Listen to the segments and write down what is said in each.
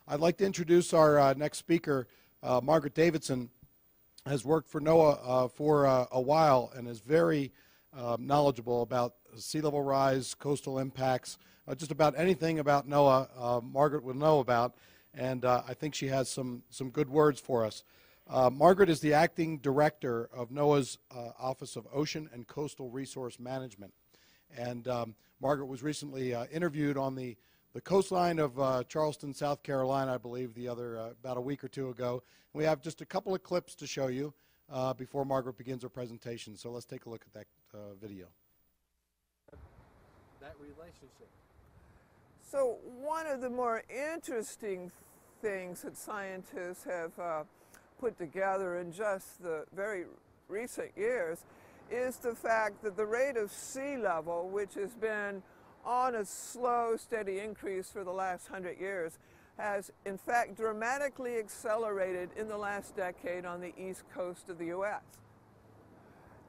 I'd like to introduce our next speaker. Margaret Davidson has worked for NOAA for a while and is very knowledgeable about sea level rise, coastal impacts, just about anything about NOAA Margaret will know about, and I think she has some good words for us. Margaret is the acting director of NOAA's Office of Ocean and Coastal Resource Management, and Margaret was recently interviewed on the coastline of Charleston, South Carolina, I believe, about a week or two ago. And we have just a couple of clips to show you before Margaret begins her presentation. So let's take a look at that video. That relationship. So one of the more interesting things that scientists have put together in just the very recent years is the fact that the rate of sea level, which has been on a slow, steady increase for the last 100 years, has in fact dramatically accelerated in the last decade on the east coast of the U.S.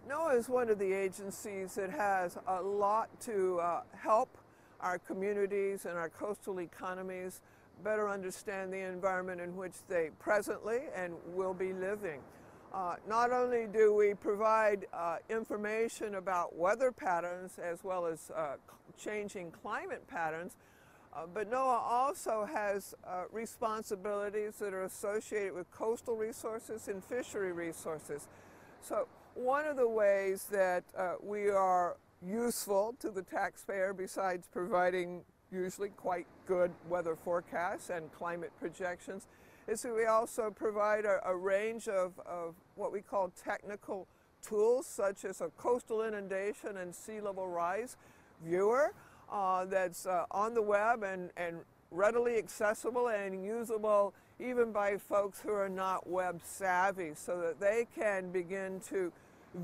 NOAA is one of the agencies that has a lot to help our communities and our coastal economies better understand the environment in which they presently and will be living. Not only do we provide information about weather patterns as well as changing climate patterns, but NOAA also has responsibilities that are associated with coastal resources and fishery resources. So one of the ways that we are useful to the taxpayer, besides providing usually quite good weather forecasts and climate projections, is that we also provide a range of what we call technical tools, such as a coastal inundation and sea level rise viewer that's on the web and readily accessible and usable even by folks who are not web savvy, so that they can begin to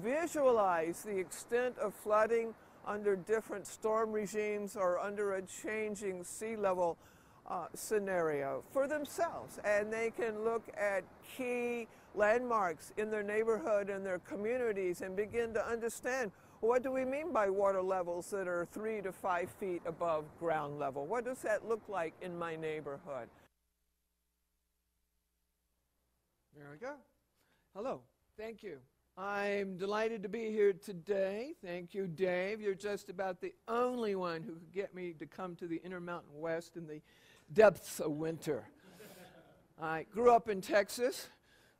visualize the extent of flooding under different storm regimes or under a changing sea level scenario for themselves. And they can look at key landmarks in their neighborhood and their communities and begin to understand, what do we mean by water levels that are 3 to 5 feet above ground level? What does that look like in my neighborhood? There we go. Hello. Thank you. I'm delighted to be here today. Thank you, Dave. You're just about the only one who could get me to come to the Intermountain West in the depths of winter. I grew up in Texas.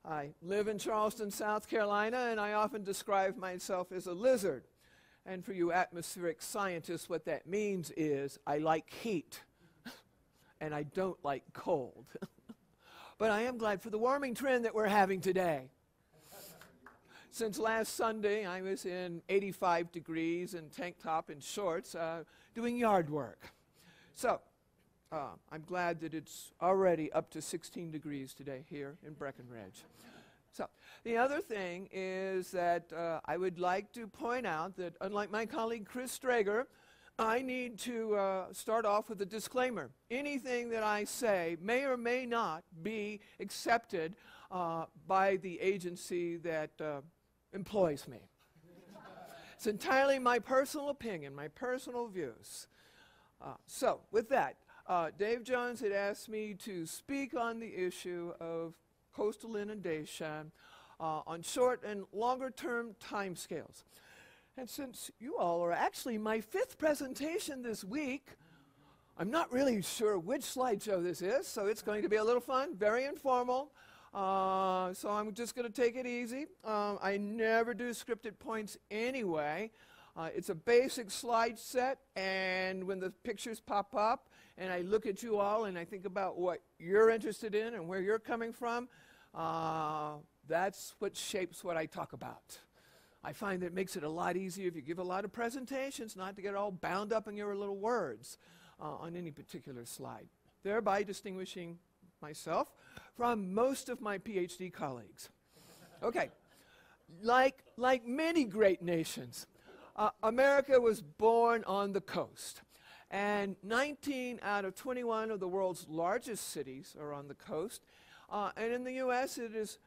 I live in Charleston, South Carolina, and I often describe myself as a lizard. And for you atmospheric scientists, what that means is I like heat, and I don't like cold. But I am glad for the warming trend that we're having today. Since last Sunday, I was in 85 degrees in tank top and shorts doing yard work. So I'm glad that it's already up to 16 degrees today here in Breckenridge. So the other thing is that I would like to point out that, unlike my colleague Chris Strager, I need to start off with a disclaimer. Anything that I say may or may not be accepted by the agency that employs me. It's entirely my personal opinion, my personal views. So with that, Dave Jones had asked me to speak on the issue of coastal inundation on short and longer term timescales. And since you all are actually my 5th presentation this week, I'm not really sure which slideshow this is, so it's going to be a little fun, very informal. So I'm just going to take it easy. I never do scripted points anyway. It's a basic slide set, and when the pictures pop up and I look at you all and I think about what you're interested in and where you're coming from, that's what shapes what I talk about. I find that it makes it a lot easier if you give a lot of presentations not to get all bound up in your little words on any particular slide, thereby distinguishing myself from most of my PhD colleagues. Okay, like many great nations, America was born on the coast, and 19 out of 21 of the world's largest cities are on the coast, and in the U.S. it is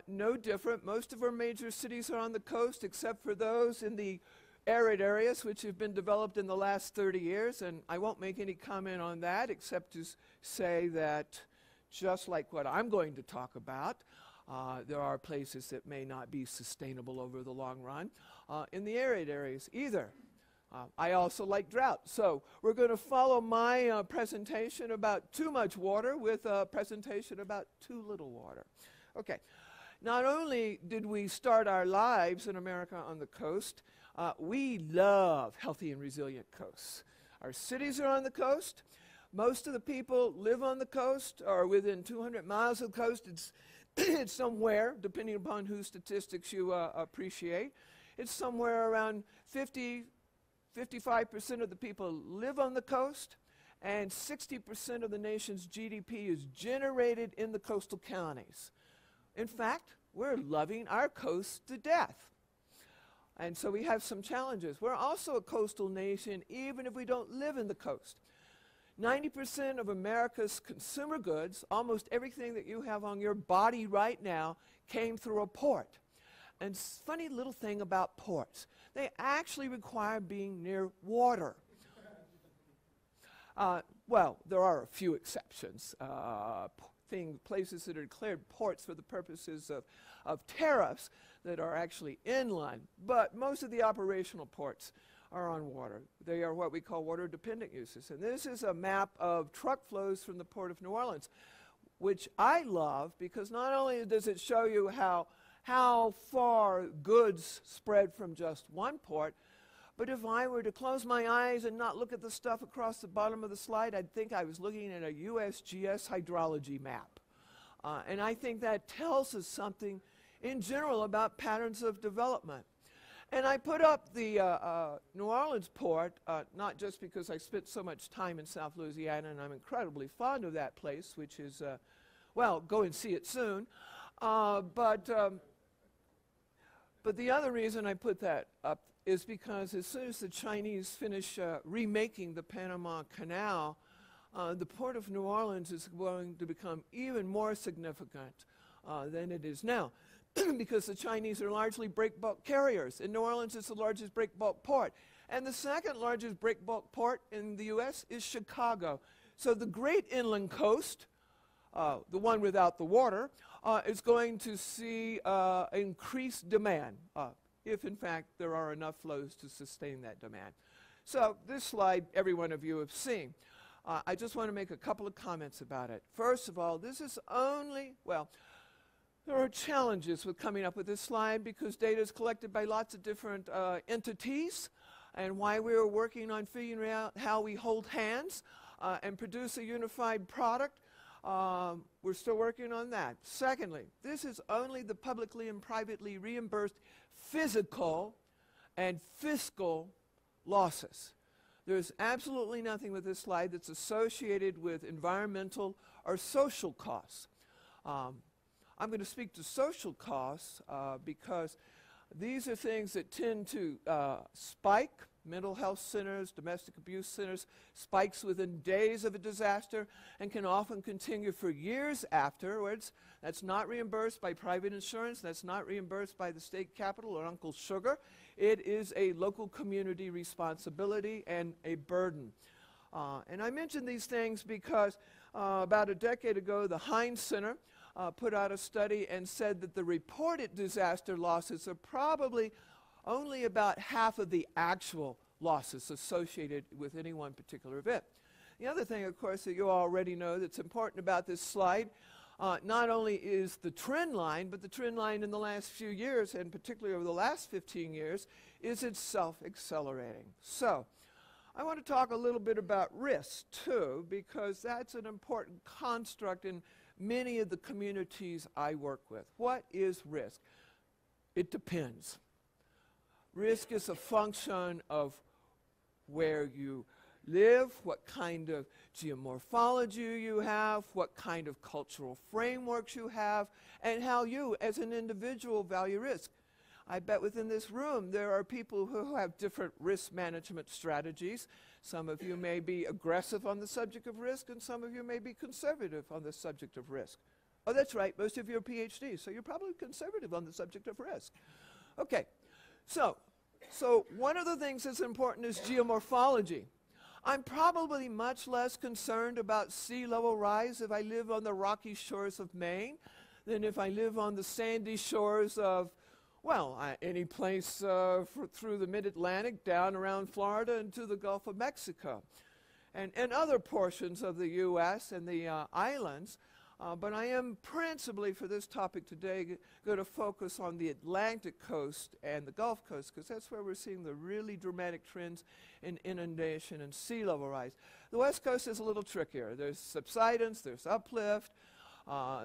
no different. Most of our major cities are on the coast, except for those in the arid areas which have been developed in the last 30 years, and I won't make any comment on that except to say that just like what I'm going to talk about. There are places that may not be sustainable over the long run in the arid areas either. I also like drought. So we're going to follow my presentation about too much water with a presentation about too little water. Okay. Not only did we start our lives in America on the coast, we love healthy and resilient coasts. Our cities are on the coast. Most of the people live on the coast or within 200 miles of the coast. It's somewhere, depending upon whose statistics you appreciate, it's somewhere around 55% of the people live on the coast, and 60% of the nation's GDP is generated in the coastal counties. In fact, we're loving our coast to death. And so we have some challenges. We're also a coastal nation, even if we don't live in the coast. 90% of America's consumer goods, almost everything that you have on your body right now, came through a port. And funny little thing about ports, they actually require being near water. Well, there are a few exceptions. Places that are declared ports for the purposes of tariffs that are actually inland. But most of the operational ports are on water. They are what we call water-dependent uses. And this is a map of truck flows from the Port of New Orleans, which I love because not only does it show you how far goods spread from just one port, but if I were to close my eyes and not look at the stuff across the bottom of the slide, I'd think I was looking at a USGS hydrology map. And I think that tells us something in general about patterns of development. And I put up the New Orleans port, not just because I spent so much time in South Louisiana and I'm incredibly fond of that place, which is, well, go and see it soon. But the other reason I put that up is because as soon as the Chinese finish remaking the Panama Canal, the Port of New Orleans is going to become even more significant than it is now. Because the Chinese are largely break-bulk carriers. In New Orleans, it's the largest break-bulk port. And the second largest break-bulk port in the U.S. is Chicago. So the great inland coast, the one without the water, is going to see increased demand, if in fact there are enough flows to sustain that demand. So this slide, every one of you have seen. I just want to make a couple of comments about it. First of all, this is only, well, there are challenges with coming up with this slide because data is collected by lots of different entities, and why we are working on figuring out how we hold hands and produce a unified product. We're still working on that. Secondly, this is only the publicly and privately reimbursed physical and fiscal losses. There's absolutely nothing with this slide that's associated with environmental or social costs. I'm going to speak to social costs because these are things that tend to spike. Mental health centers, domestic abuse centers, spikes within days of a disaster and can often continue for years afterwards. That's not reimbursed by private insurance. That's not reimbursed by the state capital or Uncle Sugar. It is a local community responsibility and a burden. And I mention these things because about a decade ago, the Heinz Center put out a study and said that the reported disaster losses are probably only about half of the actual losses associated with any one particular event. The other thing, of course, that you already know that's important about this slide, not only is the trend line, but the trend line in the last few years, and particularly over the last 15 years, is itself accelerating. So I want to talk a little bit about risk, too, because that's an important construct in many of the communities I work with. What is risk? It depends. Risk is a function of where you live, what kind of geomorphology you have, what kind of cultural frameworks you have, and how you, as an individual, value risk. I bet within this room there are people who have different risk management strategies. Some of you may be aggressive on the subject of risk, and some of you may be conservative on the subject of risk. Oh, that's right, most of you are PhDs, so you're probably conservative on the subject of risk. Okay, so one of the things that's important is geomorphology. I'm probably much less concerned about sea level rise if I live on the rocky shores of Maine than if I live on the sandy shores of, well, any place through the mid-Atlantic, down around Florida and to the Gulf of Mexico, and other portions of the U.S. and the islands. But I am principally, for this topic today, going to focus on the Atlantic coast and the Gulf Coast, because that's where we're seeing the really dramatic trends in inundation and sea level rise. The West Coast is a little trickier. There's subsidence, there's uplift,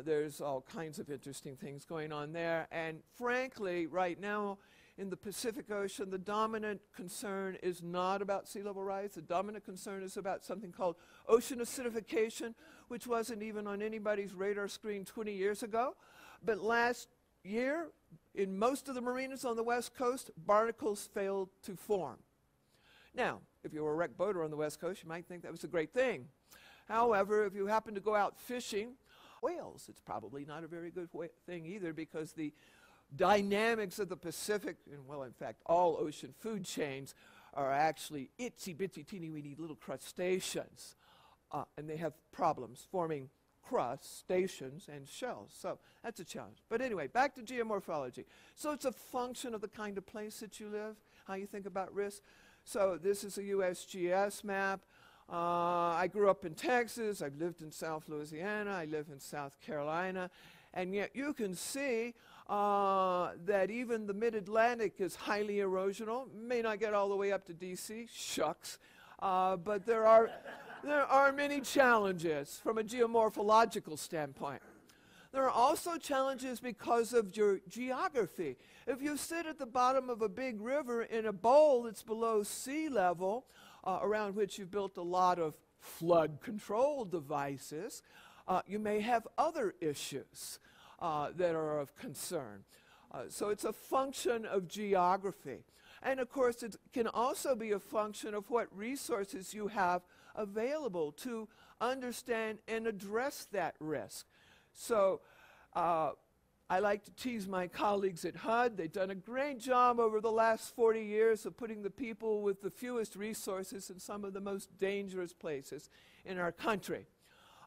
there's all kinds of interesting things going on there. And frankly, right now, in the Pacific Ocean, the dominant concern is not about sea level rise. The dominant concern is about something called ocean acidification, which wasn't even on anybody's radar screen 20 years ago. But last year, in most of the marinas on the West Coast, barnacles failed to form. Now, if you were a wrecked boater on the West Coast, you might think that was a great thing. However, if you happen to go out fishing whales, it's probably not a very good thing either, because the dynamics of the Pacific, and well, in fact, all ocean food chains are actually itsy-bitsy, teeny-weeny little crustaceans. And they have problems forming crustaceans and shells. So that's a challenge. But anyway, back to geomorphology. So it's a function of the kind of place that you live, how you think about risk. So this is a USGS map. I grew up in Texas. I've lived in South Louisiana. I live in South Carolina. And yet you can see that even the mid-Atlantic is highly erosional. May not get all the way up to DC, shucks. But there are many challenges from a geomorphological standpoint. There are also challenges because of your geography. If you sit at the bottom of a big river in a bowl that's below sea level, around which you've built a lot of flood control devices, you may have other issues that are of concern. So it's a function of geography. And of course, it can also be a function of what resources you have available to understand and address that risk. So I like to tease my colleagues at HUD. They've done a great job over the last 40 years of putting the people with the fewest resources in some of the most dangerous places in our country.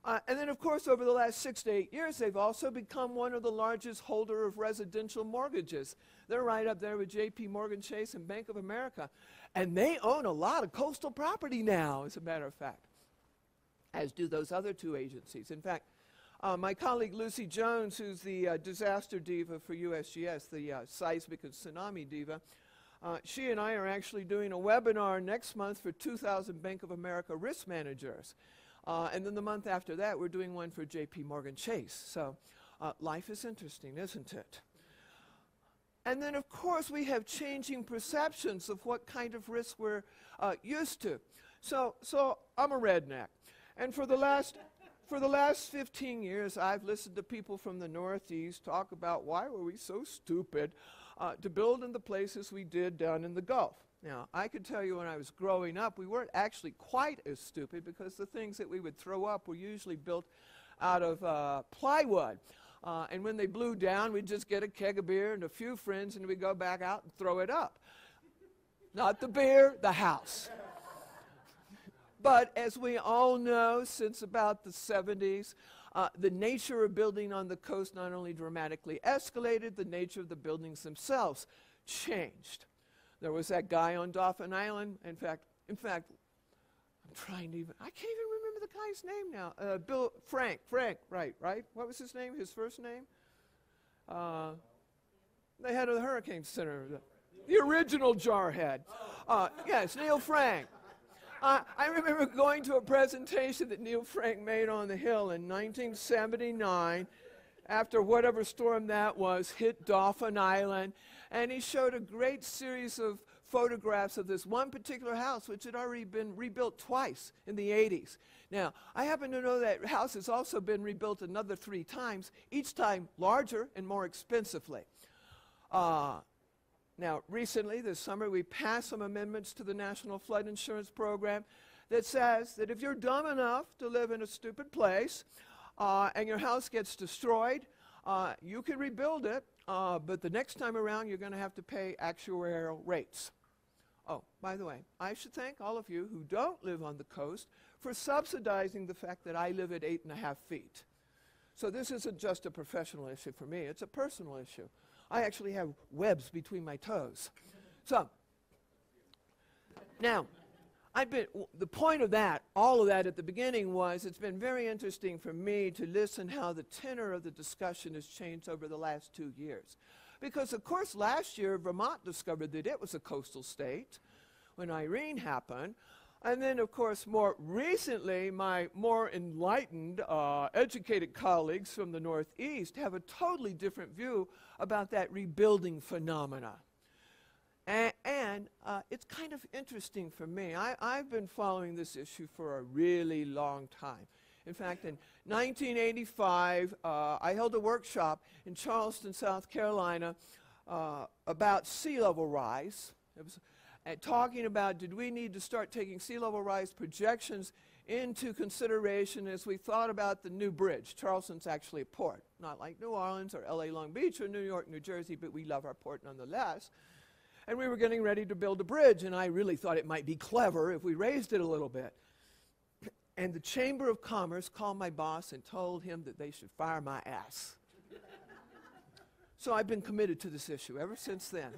And then, of course, over the last 6 to 8 years, they've also become one of the largest holder of residential mortgages. They're right up there with J.P. Morgan Chase and Bank of America. And they own a lot of coastal property now, as a matter of fact, as do those other two agencies. In fact, my colleague Lucy Jones, who's the disaster diva for USGS, the seismic and tsunami diva, she and I are actually doing a webinar next month for 2,000 Bank of America risk managers. And then the month after that, we're doing one for J.P. Morgan Chase. So life is interesting, isn't it? And then, of course, we have changing perceptions of what kind of risk we're used to. So I'm a redneck. And for the last 15 years, I've listened to people from the Northeast talk about why were we so stupid to build in the places we did down in the Gulf. Now, I could tell you when I was growing up, we weren't actually quite as stupid, because the things that we would throw up were usually built out of plywood. And when they blew down, we'd just get a keg of beer and a few friends, and we'd go back out and throw it up. Not the beer, the house. But as we all know, since about the 70s, the nature of building on the coast not only dramatically escalated, the nature of the buildings themselves changed. There was that guy on Dauphin Island. In fact, I'm trying to I can't even remember the guy's name now. Frank, right? What was his name, his first name? The head of the Hurricane Center, the original jarhead. Yes, Neil Frank. I remember going to a presentation that Neil Frank made on the Hill in 1979, after whatever storm that was hit Dauphin Island, and he showed a great series of photographs of this one particular house, which had already been rebuilt twice in the 80s. Now, I happen to know that house has also been rebuilt another 3 times, each time larger and more expensively. Now, recently, this summer, we passed some amendments to the National Flood Insurance Program that says that if you're dumb enough to live in a stupid place and your house gets destroyed, you can rebuild it, but the next time around, you're going to have to pay actuarial rates. Oh, by the way, I should thank all of you who don't live on the coast for subsidizing the fact that I live at 8.5 feet. So this isn't just a professional issue for me, it's a personal issue. I actually have webs between my toes. So, now, the point of that, all of that at the beginning was it's been very interesting for me to listen how the tenor of the discussion has changed over the last 2 years. Because, of course, last year Vermont discovered that it was a coastal state when Irene happened. And then, of course, more recently, my more enlightened, educated colleagues from the Northeast have a totally different view about that rebuilding phenomena. And it's kind of interesting for me. I've been following this issue for a really long time. In fact, in 1985, I held a workshop in Charleston, South Carolina, about sea level rise. It was talking about, did we need to start taking sea level rise projections into consideration as we thought about the new bridge. Charleston's actually a port, not like New Orleans or LA Long Beach or New York, New Jersey, but we love our port nonetheless. And we were getting ready to build a bridge, and I really thought it might be clever if we raised it a little bit. And the Chamber of Commerce called my boss and told him that they should fire my ass. So I've been committed to this issue ever since then.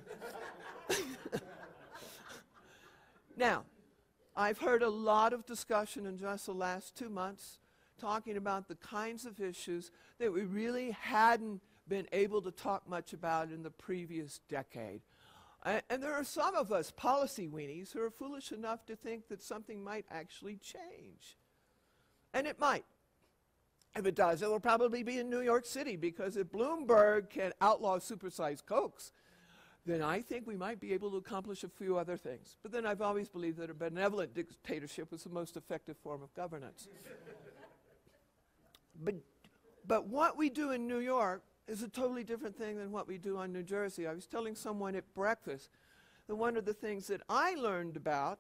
Now, I've heard a lot of discussion in just the last 2 months talking about the kinds of issues that we really hadn't been able to talk much about in the previous decade. And there are some of us policy weenies who are foolish enough to think that something might actually change. And it might. If it does, it will probably be in New York City, because if Bloomberg can outlaw supersized Cokes, then I think we might be able to accomplish a few other things. But then I've always believed that a benevolent dictatorship was the most effective form of governance. But what we do in New York is a totally different thing than what we do on New Jersey. I was telling someone at breakfast that one of the things that I learned about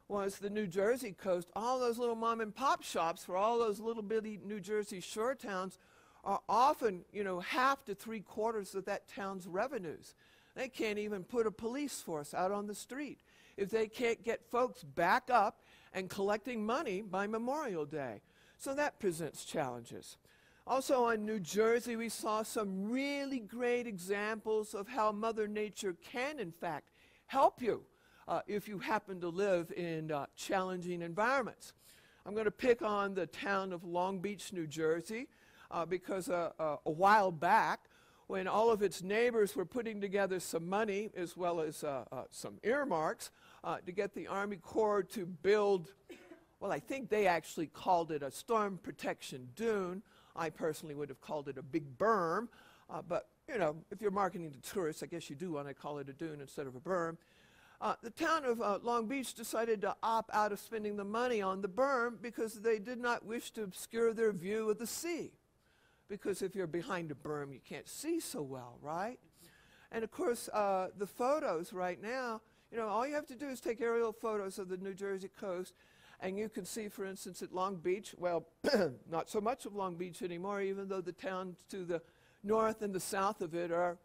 was the New Jersey coast. All those little mom and pop shops for all those little bitty New Jersey shore towns are often, half to 3/4 of that town's revenues. They can't even put a police force out on the street if they can't get folks back up and collecting money by Memorial Day. So that presents challenges. Also on New Jersey, we saw some really great examples of how Mother Nature can, in fact, help you if you happen to live in challenging environments. I'm going to pick on the town of Long Beach, New Jersey, because a while back, when all of its neighbors were putting together some money, as well as some earmarks, to get the Army Corps to build, well, I think they actually called it a storm protection dune. I personally would have called it a big berm, but if you're marketing to tourists, I guess you do want to call it a dune instead of a berm. The town of Long Beach decided to opt out of spending the money on the berm because they did not wish to obscure their view of the sea. Because if you're behind a berm, you can't see so well, right? And of course, the photos right now, all you have to do is take aerial photos of the New Jersey coast, and you can see, for instance, at Long Beach, well, not so much of Long Beach anymore, even though the towns to the north and the south of it are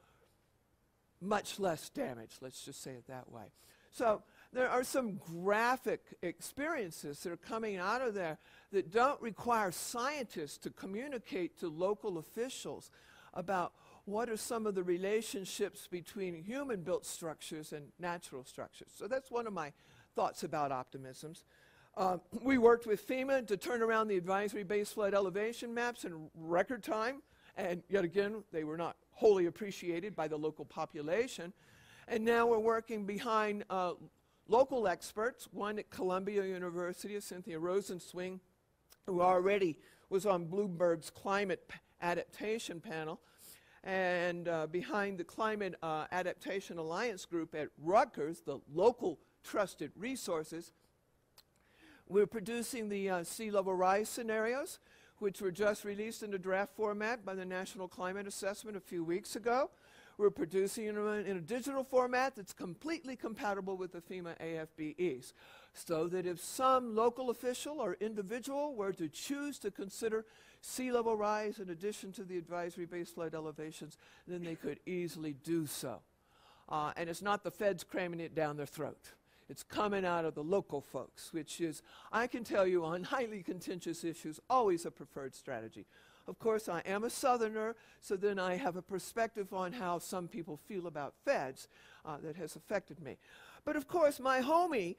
much less damaged, let's just say it that way. So there are some graphic experiences that are coming out of there that don't require scientists to communicate to local officials about what are some of the relationships between human-built structures and natural structures. So that's one of my thoughts about optimisms. We worked with FEMA to turn around the advisory base flood elevation maps in record time, and yet again, they were not wholly appreciated by the local population. And now we're working behind local experts, one at Columbia University, Cynthia Rosenswing, who already was on Bloomberg's climate adaptation panel, and behind the Climate Adaptation Alliance group at Rutgers, the local trusted resources. We're producing the sea level rise scenarios, which were just released in a draft format by the National Climate Assessment a few weeks ago. We're producing them in a digital format that's completely compatible with the FEMA AFBEs, so that if some local official or individual were to choose to consider sea level rise in addition to the advisory base flood elevations, then they could easily do so. And it's not the feds cramming it down their throat. It's coming out of the local folks, which is, I can tell you, on highly contentious issues, always a preferred strategy. Of course, I am a Southerner, so then I have a perspective on how some people feel about feds that has affected me. But of course, my homie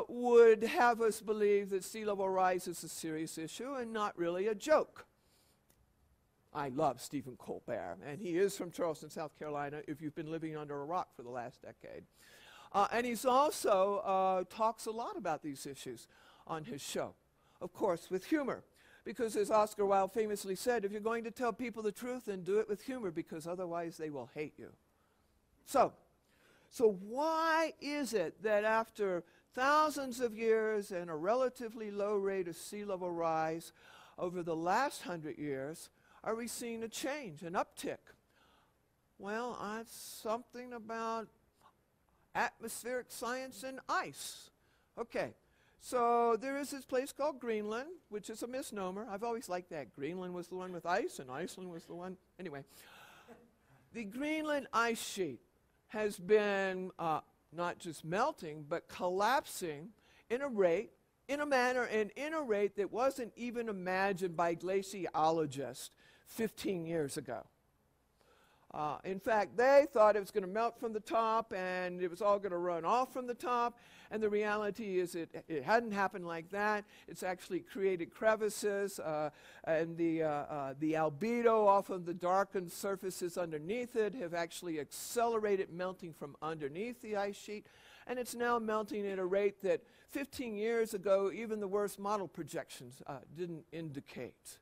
would have us believe that sea level rise is a serious issue and not really a joke. I love Stephen Colbert, and he is from Charleston, South Carolina, if you've been living under a rock for the last decade. And he's also talks a lot about these issues on his show, of course, with humor. Because as Oscar Wilde famously said, if you're going to tell people the truth, then do it with humor, because otherwise they will hate you. So why is it that after thousands of years and a relatively low rate of sea level rise over the last 100 years, are we seeing a change, an uptick? Well, it's something about atmospheric science and ice. Okay, so there is this place called Greenland, which is a misnomer. I've always liked that. Greenland was the one with ice, and Iceland was the one. Anyway, the Greenland ice sheet has been not just melting, but collapsing in a rate, in a manner, and in a rate that wasn't even imagined by glaciologists 15 years ago. In fact, they thought it was going to melt from the top and it was all going to run off from the top. And the reality is it hadn't happened like that. It's actually created crevices and the albedo off of the darkened surfaces underneath it have actually accelerated melting from underneath the ice sheet. And it's now melting at a rate that 15 years ago, even the worst model projections didn't indicate.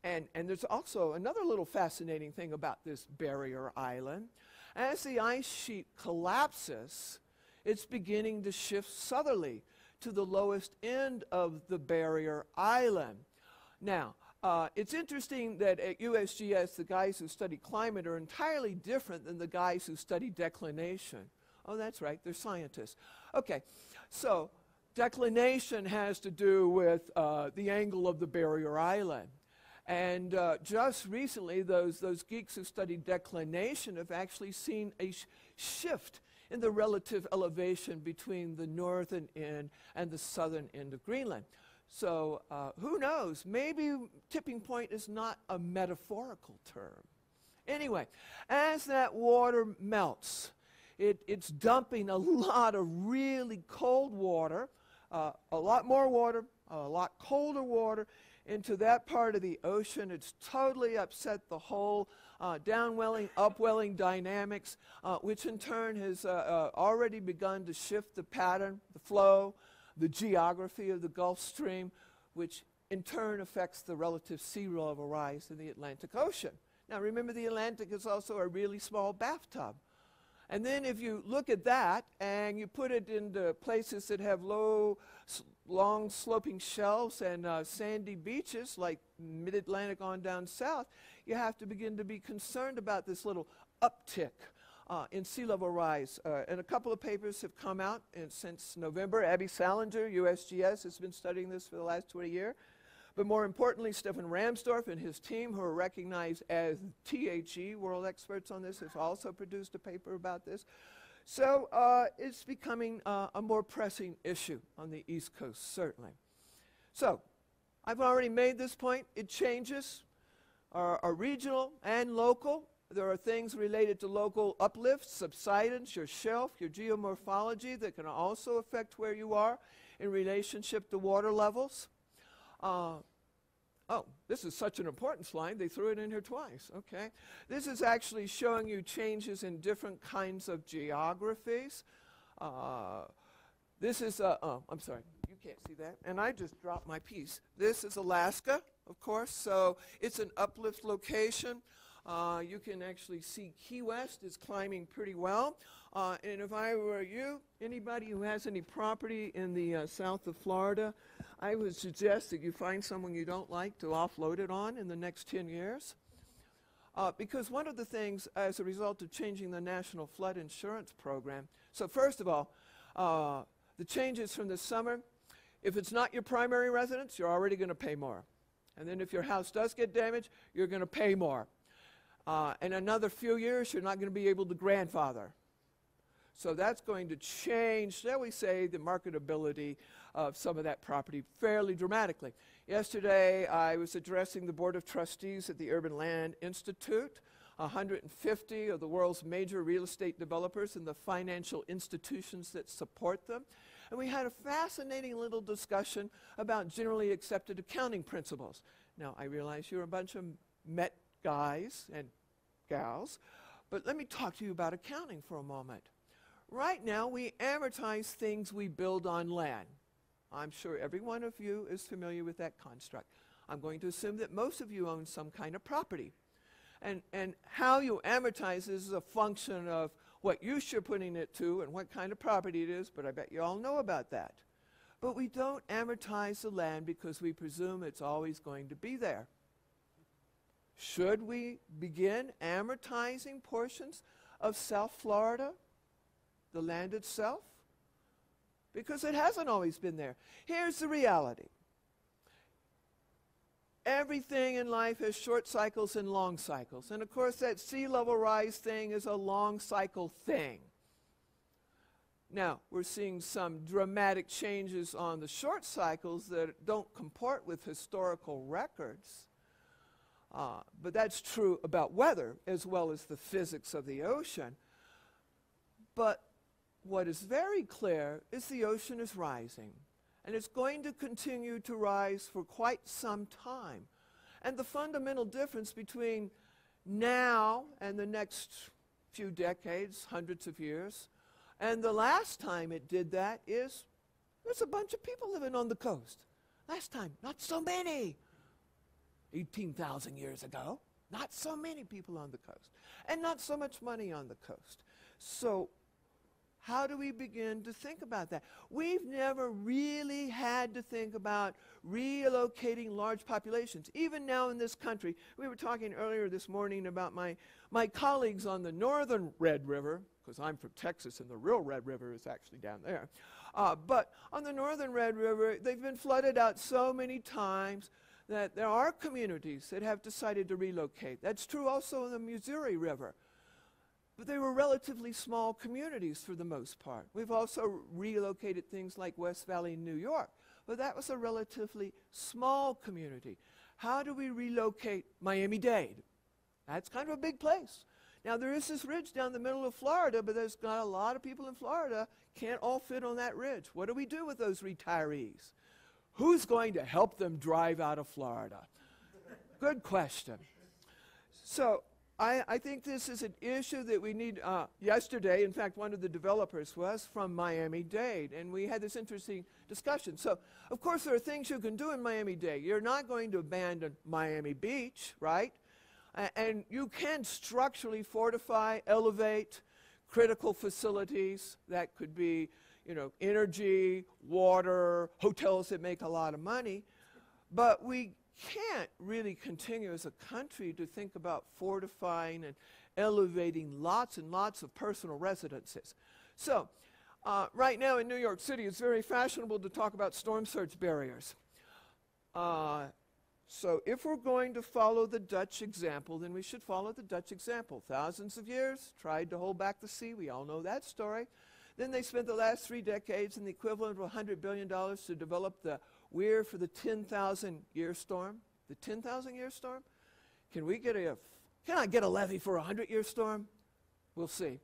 And there's also another little fascinating thing about this barrier island. As the ice sheet collapses, it's beginning to shift southerly to the lowest end of the barrier island. Now, it's interesting that at USGS, the guys who study climate are entirely different than the guys who study declination. Oh, that's right, they're scientists. Okay, so declination has to do with the angle of the barrier island. And just recently, those geeks who studied declination have actually seen a shift in the relative elevation between the northern end and the southern end of Greenland. So who knows? Maybe tipping point is not a metaphorical term. Anyway, as that water melts, it's dumping a lot of really cold water, a lot more water, a lot colder water, into that part of the ocean. It's totally upset the whole downwelling, upwelling dynamics, which in turn has already begun to shift the pattern, the flow, the geography of the Gulf Stream, which in turn affects the relative sea level rise in the Atlantic Ocean. Now remember, the Atlantic is also a really small bathtub. And then if you look at that and you put it into places that have low, long sloping shelves and sandy beaches like mid-Atlantic on down south, you have to begin to be concerned about this little uptick in sea level rise. And a couple of papers have come out since November. Abby Salinger, USGS, has been studying this for the last 20 years. But more importantly, Stefan Ramsdorf and his team, who are recognized as THE world experts on this, has also produced a paper about this. So it's becoming a more pressing issue on the East Coast, certainly. So I've already made this point. It changes are regional and local. There are things related to local uplift, subsidence, your shelf, your geomorphology that can also affect where you are in relationship to water levels. Oh, this is such an important slide, they threw it in here twice, okay. This is actually showing you changes in different kinds of geographies. This is, I'm sorry, you can't see that, and I just dropped my piece. This is Alaska, of course, so it's an uplift location. You can actually see Key West is climbing pretty well. And if I were you, anybody who has any property in the south of Florida, I would suggest that you find someone you don't like to offload it on in the next 10 years. Because one of the things, as a result of changing the National Flood Insurance Program, so first of all, the changes from this summer, if it's not your primary residence, you're already going to pay more. And then if your house does get damaged, you're going to pay more. In another few years, you're not going to be able to grandfather. So that's going to change, shall we say, the marketability of some of that property fairly dramatically. Yesterday, I was addressing the Board of Trustees at the Urban Land Institute. 150 of the world's major real estate developers and the financial institutions that support them. And we had a fascinating little discussion about generally accepted accounting principles. Now, I realize you're a bunch of Met guys and gals, but let me talk to you about accounting for a moment. Right now, we amortize things we build on land. I'm sure every one of you is familiar with that construct. I'm going to assume that most of you own some kind of property. And how you amortize is a function of what use you're putting it to and what kind of property it is, but I bet you all know about that. But we don't amortize the land because we presume it's always going to be there. Should we begin amortizing portions of South Florida, the land itself? Because it hasn't always been there. Here's the reality. Everything in life has short cycles and long cycles. And of course, that sea level rise thing is a long cycle thing. Now, we're seeing some dramatic changes on the short cycles that don't comport with historical records. But that's true about weather as well as the physics of the ocean. But what is very clear is the ocean is rising. And it's going to continue to rise for quite some time. And the fundamental difference between now and the next few decades, hundreds of years, and the last time it did that is there's a bunch of people living on the coast. Last time, not so many. 18,000 years ago, not so many people on the coast. And not so much money on the coast. So how do we begin to think about that? We've never really had to think about relocating large populations. Even now in this country, we were talking earlier this morning about my colleagues on the northern Red River, because I'm from Texas and the real Red River is actually down there. But on the northern Red River, they've been flooded out so many times that there are communities that have decided to relocate. That's true also in the Missouri River. But they were relatively small communities for the most part. We've also relocated things like West Valley, New York. But that was a relatively small community. How do we relocate Miami-Dade? That's kind of a big place. Now, there is this ridge down the middle of Florida, but there's got a lot of people in Florida, can't all fit on that ridge. What do we do with those retirees? Who's going to help them drive out of Florida? Good question. So I think this is an issue that we need. Yesterday, in fact, one of the developers was from Miami-Dade, and we had this interesting discussion. So, of course, there are things you can do in Miami-Dade. You're not going to abandon Miami Beach, right? And you can structurally fortify, elevate critical facilities. That could be, you know, energy, water, hotels that make a lot of money. But we can't really continue as a country to think about fortifying and elevating lots and lots of personal residences. So, right now in New York City, it's very fashionable to talk about storm surge barriers. So if we're going to follow the Dutch example, then we should follow the Dutch example. Thousands of years, tried to hold back the sea. We all know that story. Then they spent the last 3 decades and the equivalent of $100 billion to develop the weir for the 10,000-year storm. The 10,000-year storm? Can I get a levee for a 100-year storm? We'll see.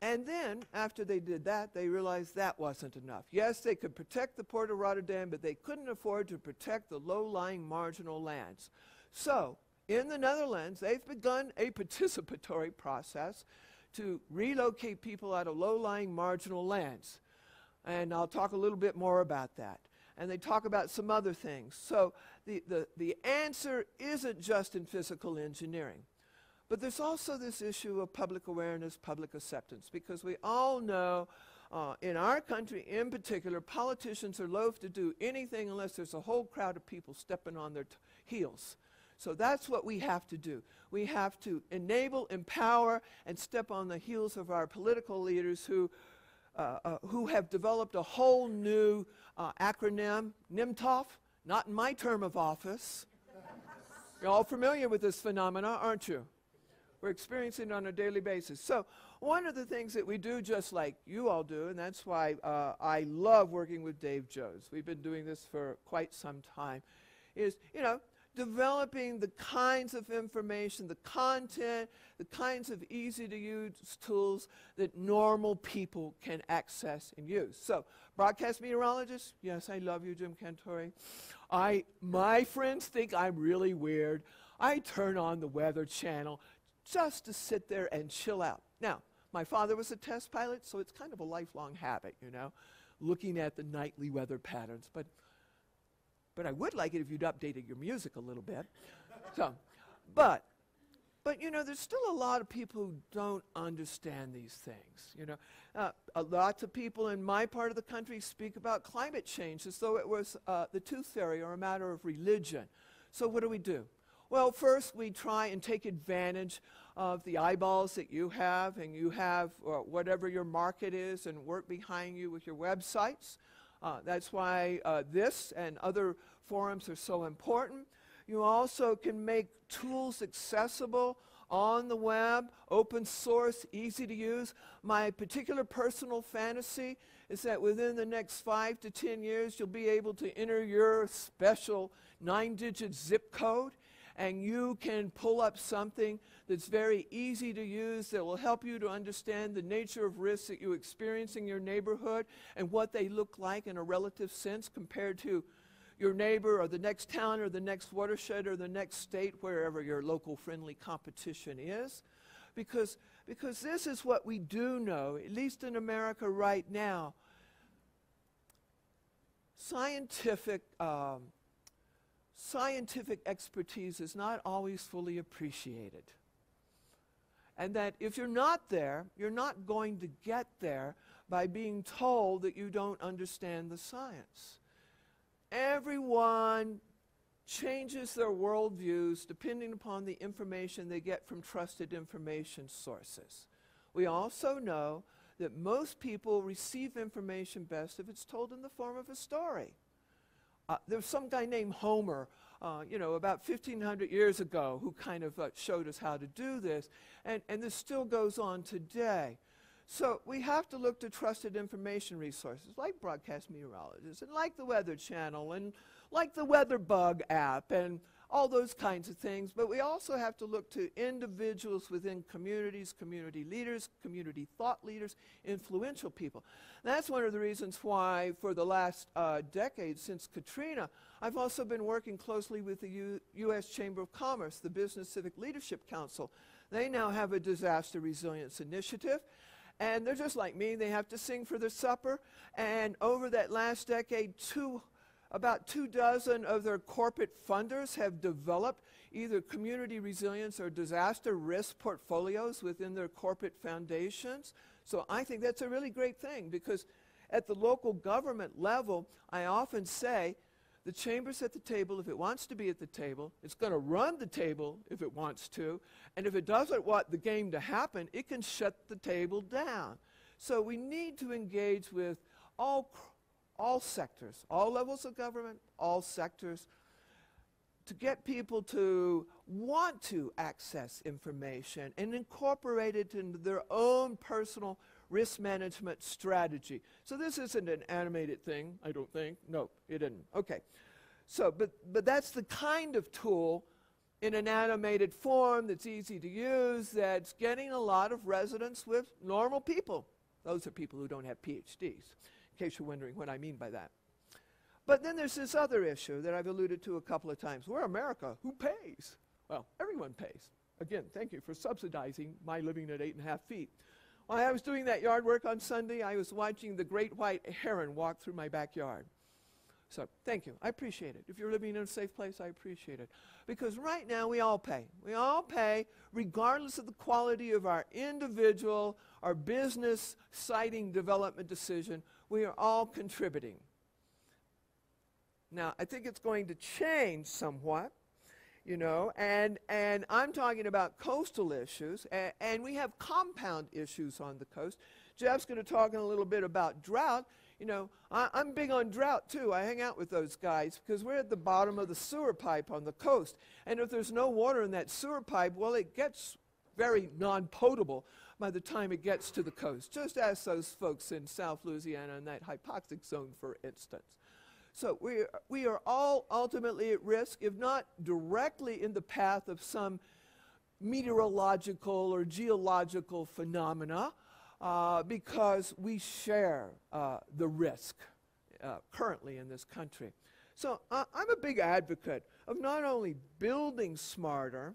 And then, after they did that, they realized that wasn't enough. Yes, they could protect the port of Rotterdam, but they couldn't afford to protect the low-lying marginal lands. So, in the Netherlands, they've begun a participatory process to relocate people out of low-lying marginal lands. And I'll talk a little bit more about that. And they talk about some other things. So, the answer isn't just in physical engineering. But there's also this issue of public awareness, public acceptance, because we all know in our country in particular, politicians are loath to do anything unless there's a whole crowd of people stepping on their heels. So that's what we have to do. We have to enable, empower, and step on the heels of our political leaders who have developed a whole new acronym, NIMTOF, not in my term of office. You're all familiar with this phenomena, aren't you? We're experiencing it on a daily basis. So one of the things that we do, just like you all do, and that's why I love working with Dave Jones, we've been doing this for quite some time, is, you know, developing the kinds of information, the content, the kinds of easy-to-use tools that normal people can access and use. So, broadcast meteorologist, yes, I love you, Jim Cantore. My friends think I'm really weird. I turn on the Weather Channel just to sit there and chill out. Now, my father was a test pilot, so it's kind of a lifelong habit, you know, looking at the nightly weather patterns. But I would like it if you'd updated your music a little bit. So, but you know, there's still a lot of people who don't understand these things. You know, lots of people in my part of the country speak about climate change as though it was the tooth fairy or a matter of religion. So what do? Well, first we try and take advantage of the eyeballs that you have, and you have whatever your market is, and work behind you with your websites. That's why this and other forums are so important. You also can make tools accessible on the web, open source, easy to use. My particular personal fantasy is that within the next 5 to 10 years, you'll be able to enter your special 9-digit zip code, and you can pull up something that's very easy to use that will help you to understand the nature of risks that you experience in your neighborhood and what they look like in a relative sense compared to your neighbor or the next town or the next watershed or the next state, wherever your local friendly competition is. Because this is what we do know, at least in America right now. Scientific expertise is not always fully appreciated. And that if you're not there, you're not going to get there by being told that you don't understand the science. Everyone changes their worldviews depending upon the information they get from trusted information sources. We also know that most people receive information best if it's told in the form of a story. There was some guy named Homer, you know, about 1,500 years ago who kind of showed us how to do this, and this still goes on today. So we have to look to trusted information resources like broadcast meteorologists and like the Weather Channel and like the WeatherBug app and all those kinds of things. But we also have to look to individuals within communities, community leaders, community thought leaders, influential people. That's one of the reasons why for the last decade since Katrina, I've also been working closely with the U.S. Chamber of Commerce, the Business Civic Leadership Council. They now have a disaster resilience initiative. And they're just like me. They have to sing for their supper. And over that last decade, about 24 of their corporate funders have developed either community resilience or disaster risk portfolios within their corporate foundations. So I think that's a really great thing, because at the local government level, I often say, the chamber's at the table if it wants to be at the table. It's going to run the table if it wants to. And if it doesn't want the game to happen, it can shut the table down. So we need to engage with all sectors, all levels of government, all sectors, to get people to want to access information and incorporate it into their own personal risk management strategy. So this isn't an animated thing, I don't think. No, it isn't. Okay. So, but that's the kind of tool in an animated form that's easy to use, that's getting a lot of resonance with normal people. Those are people who don't have PhDs, in case you're wondering what I mean by that. But then there's this other issue that I've alluded to a couple of times. We're America. Who pays? Well, everyone pays. Again, thank you for subsidizing my living at 8.5 feet. While I was doing that yard work on Sunday, I was watching the great white heron walk through my backyard. So thank you. I appreciate it. If you're living in a safe place, I appreciate it. Because right now we all pay. We all pay regardless of the quality of our individual, our business siting development decision. We are all contributing. Now, I think it's going to change somewhat, you know, and I'm talking about coastal issues, and we have compound issues on the coast. Jeff's going to talk in a little bit about drought. You know, I'm big on drought, too. I hang out with those guys because we're at the bottom of the sewer pipe on the coast. And if there's no water in that sewer pipe, well, it gets very non-potable. by the time it gets to the coast, just as those folks in South Louisiana in that hypoxic zone, for instance. So we are all ultimately at risk, if not directly in the path of some meteorological or geological phenomena, because we share the risk currently in this country. So I'm a big advocate of not only building smarter.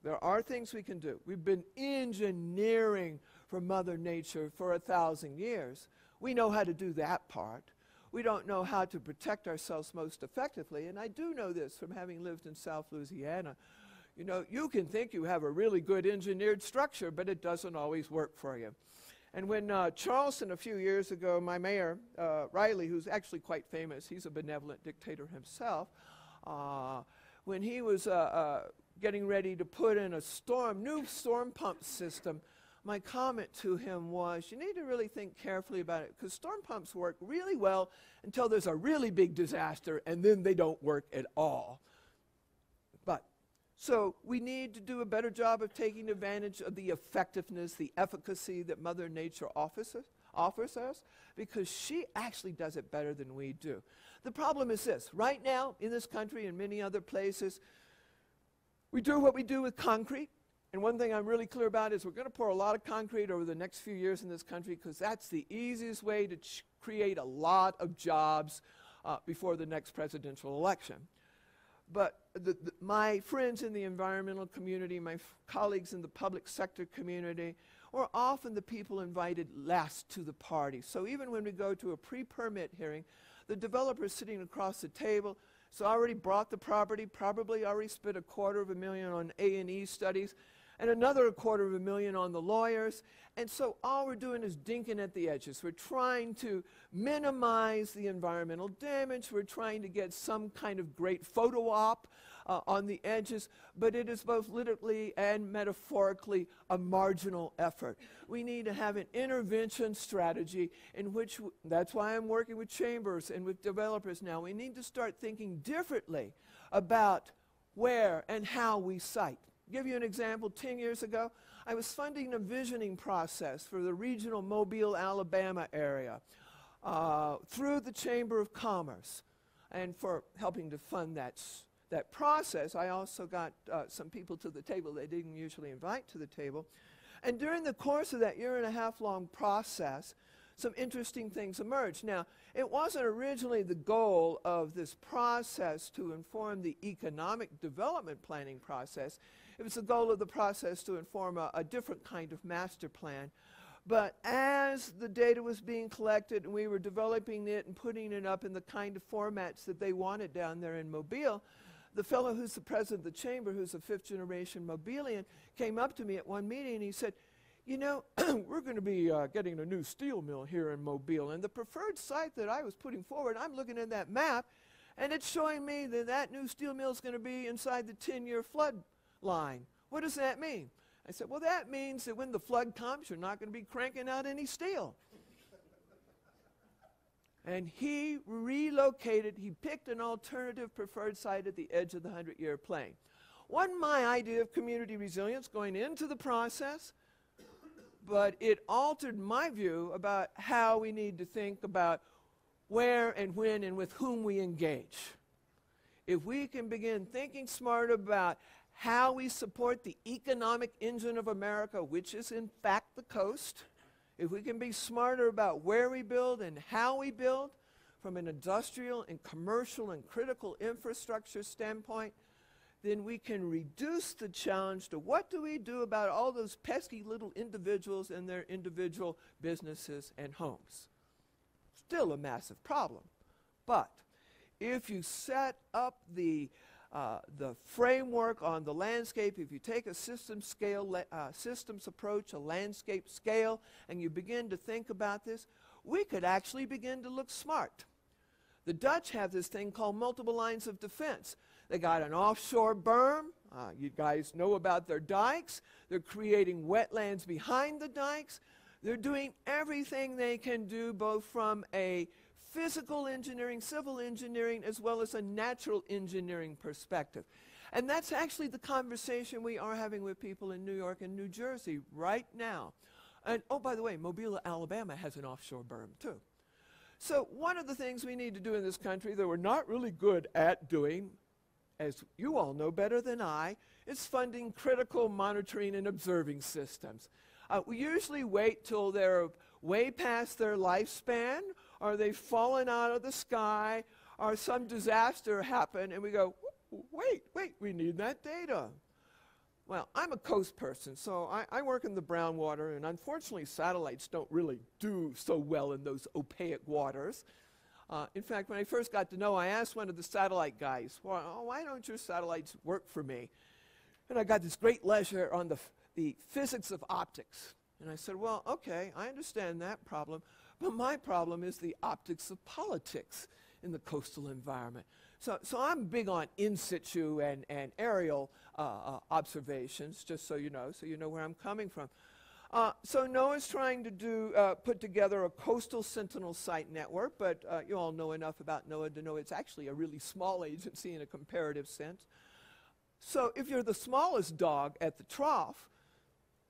There are things we can do. We've been engineering for Mother Nature for 1,000 years. We know how to do that part. We don't know how to protect ourselves most effectively, and I do know this from having lived in South Louisiana. You know, you can think you have a really good engineered structure, but it doesn't always work for you. And when Charleston, a few years ago, my mayor, Riley, who's actually quite famous, he's a benevolent dictator himself, when he was getting ready to put in a new storm pump system, my comment to him was, you need to really think carefully about it, because storm pumps work really well until there's a really big disaster, and then they don't work at all. So we need to do a better job of taking advantage of the effectiveness, the efficacy that Mother Nature offers us, because she actually does it better than we do. The problem is this. Right now, in this country and many other places, we do what we do with concrete. And one thing I'm really clear about is we're going to pour a lot of concrete over the next few years in this country, because that's the easiest way to create a lot of jobs before the next presidential election. But my friends in the environmental community, my colleagues in the public sector community, are often the people invited last to the party. So even when we go to a pre-permit hearing, the developer sitting across the table has already bought the property, probably already spent $250,000 on A&E studies, and another $250,000 on the lawyers. And so all we're doing is dinking at the edges. We're trying to minimize the environmental damage. We're trying to get some kind of great photo op on the edges, but it is both literally and metaphorically a marginal effort. We need to have an intervention strategy in which, that's why I'm working with chambers and with developers now. We need to start thinking differently about where and how we site. Give you an example. 10 years ago, I was funding a visioning process for the regional Mobile, Alabama area through the Chamber of Commerce. And for helping to fund that process, I also got some people to the table they didn't usually invite to the table. And during the course of that 1.5-year long process, some interesting things emerged. Now, it wasn't originally the goal of this process to inform the economic development planning process. It was the goal of the process to inform a different kind of master plan. But as the data was being collected and we were developing it and putting it up in the kind of formats that they wanted down there in Mobile, the fellow who's the president of the chamber, who's a fifth-generation Mobilian, came up to me at one meeting and he said, you know, we're going to be getting a new steel mill here in Mobile, and the preferred site that I was putting forward, I'm looking at that map, and it's showing me that that new steel mill is going to be inside the 10-year flood line. What does that mean? I said, well, that means that when the flood comes, you're not going to be cranking out any steel. And he relocated, he picked an alternative preferred site at the edge of the 100-year plain. Wasn't my idea of community resilience going into the process, but it altered my view about how we need to think about where and when and with whom we engage. If we can begin thinking smart about how we support the economic engine of America, which is in fact the coast, if we can be smarter about where we build and how we build from an industrial and commercial and critical infrastructure standpoint, then we can reduce the challenge to what do we do about all those pesky little individuals and their individual businesses and homes. Still a massive problem. But if you set up the framework on the landscape, if you take a systems approach, a landscape scale, and you begin to think about this, we could actually begin to look smart. The Dutch have this thing called multiple lines of defense. They got an offshore berm. You guys know about their dikes. They're creating wetlands behind the dikes. They're doing everything they can do, both from a physical engineering, civil engineering, as well as a natural engineering perspective. And that's actually the conversation we are having with people in New York and New Jersey right now. And, oh, by the way, Mobile, Alabama has an offshore berm, too. So one of the things we need to do in this country that we're not really good at doing, as you all know better than I, is funding critical monitoring and observing systems. We usually wait till they're way past their lifespan, or they've fallen out of the sky, or some disaster happened, and we go, wait, we need that data. Well, I'm a coast person, so I work in the brown water, and unfortunately satellites don't really do so well in those opaque waters. In fact, when I first got to know, I asked one of the satellite guys, well, why don't your satellites work for me? And I got this great lecture on the physics of optics. And I said, well, okay, I understand that problem, but my problem is the optics of politics in the coastal environment. So I'm big on in situ and aerial observations, just so you know where I'm coming from. So NOAA's trying to put together a coastal sentinel site network, but you all know enough about NOAA to know it's actually a really small agency in a comparative sense. So if you're the smallest dog at the trough,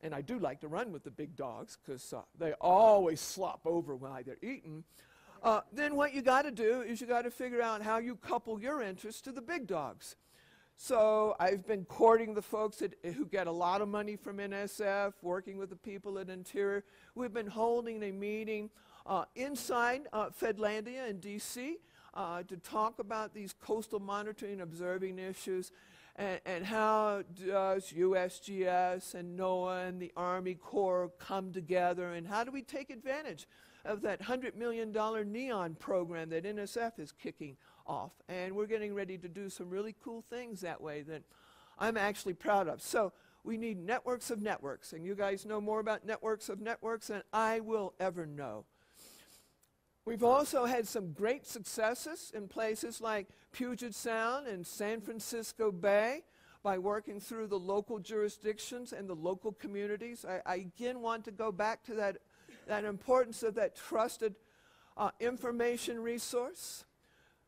and I do like to run with the big dogs because they always slop over while they're eating, then what you got to do is you got to figure out how you couple your interests to the big dogs. So I've been courting the folks who get a lot of money from NSF, working with the people at Interior. We've been holding a meeting inside Fedlandia in D.C. To talk about these coastal monitoring and observing issues, and how does USGS and NOAA and the Army Corps come together, and how do we take advantage of that $100 million NEON program that NSF is kicking off. And we're getting ready to do some really cool things that way that I'm actually proud of. So we need networks of networks, and you guys know more about networks of networks than I will ever know. We've also had some great successes in places like Puget Sound and San Francisco Bay by working through the local jurisdictions and the local communities. I again want to go back to that importance of that trusted information resource.